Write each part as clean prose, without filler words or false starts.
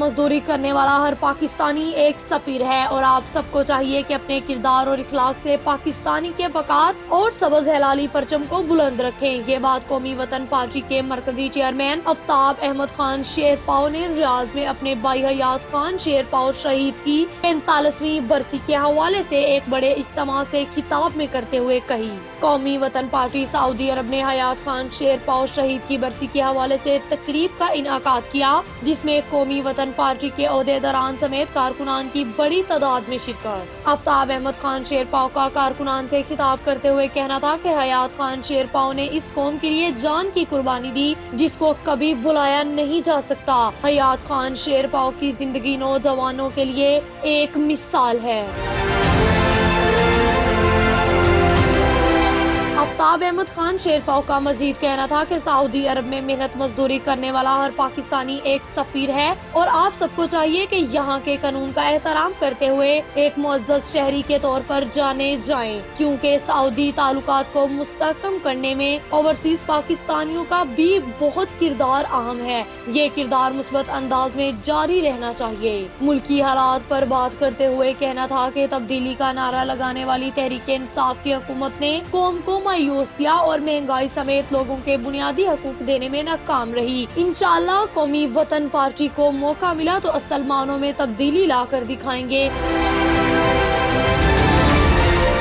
مزدوری کرنے والا ہر پاکستانی ایک سفیر ہے اور آپ سب کو چاہیے کہ اپنے کردار اور اخلاق سے پاکستانی کے وقار اور سبز ہلالی پرچم کو بلند رکھیں۔ یہ بات قومی وطن پارٹی کے مرکزی چیئرمین آفتاب احمد خان شیرپاؤ نے ریاض میں اپنے بھائی حیات خان شیرپاؤ شہید کی 45ویں برسی کے حوالے سے ایک بڑے اجتماع سے خطاب میں کرتے ہوئے کہی۔ قومی وطن پارٹی سعودی عرب نے حیات خان شیرپاؤ شہید کی برسی کے حوالے سے تقریب کا انعقاد کیا، جس میں قومی وطن پارٹی کے عہدیداران سمیت کارکنان کی بڑی تعداد میں شرکت۔ آفتاب احمد خان شیرپاؤ کا کارکنان سے خطاب کرتے ہوئے کہنا تھا کہ حیات خان شیرپاؤ نے اس قوم کے لیے جان کی قربانی دی جس کو کبھی بھلایا نہیں جا سکتا۔ حیات خان شیرپاؤ کی زندگی نوجوانوں کے لیے ایک مثال ہے۔ آفتاب احمد خان شیرپاؤ کا مزید کہنا تھا کہ سعودی عرب میں محنت مزدوری کرنے والا ہر پاکستانی ایک سفیر ہے اور آپ سب کو چاہیے کہ یہاں کے قانون کا احترام کرتے ہوئے ایک معزز شہری کے طور پر جانے جائیں، کیونکہ سعودی تعلقات کو مستحکم کرنے میں اوورسیز پاکستانیوں کا بھی بہت کردار اہم ہے۔ یہ کردار مثبت انداز میں جاری رہنا چاہیے۔ ملکی حالات پر بات کرتے ہوئے کہنا تھا کہ تبدیلی کا نعرہ لگانے والی تحریک انصاف کی حکومت نے قوم کو مایوس کیا اور مہنگائی سمیت لوگوں کے بنیادی حقوق دینے میں ناکام رہی۔ انشاءاللہ قومی وطن پارٹی کو موقع ملا تو اصل معنوں میں تبدیلی لا کر دکھائیں گے۔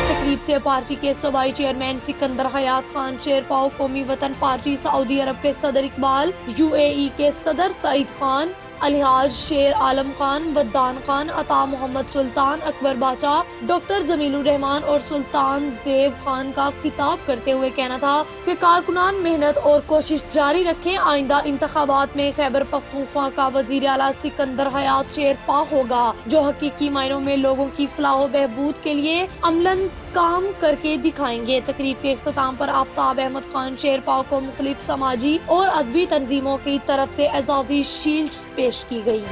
تقریب سے پارٹی کے صوبائی چیئرمین سکندر حیات خان شیرپاؤ، قومی وطن پارٹی سعودی عرب کے صدر اقبال، UAE کے صدر سعید خان، الحاج شیر عالم خان، ودان خان، عطا محمد سلطان، اکبر باچا، ڈاکٹر جمیل الرحمان اور سلطان زیب خان کا خطاب کرتے ہوئے کہنا تھا کہ کارکنان محنت اور کوشش جاری رکھیں۔ آئندہ انتخابات میں خیبر پختونخوا کا وزیر اعلیٰ سکندر حیات شیرپاؤ ہوگا، جو حقیقی معنوں میں لوگوں کی فلاح و بہبود کے لیے عملاً کام کر کے دکھائیں گے۔ تقریب کے اختتام پر آفتاب احمد خان شیرپاؤ کو مختلف سماجی اور ادبی تنظیموں کی طرف سے اعزازی شیلڈز پیش کی گئی۔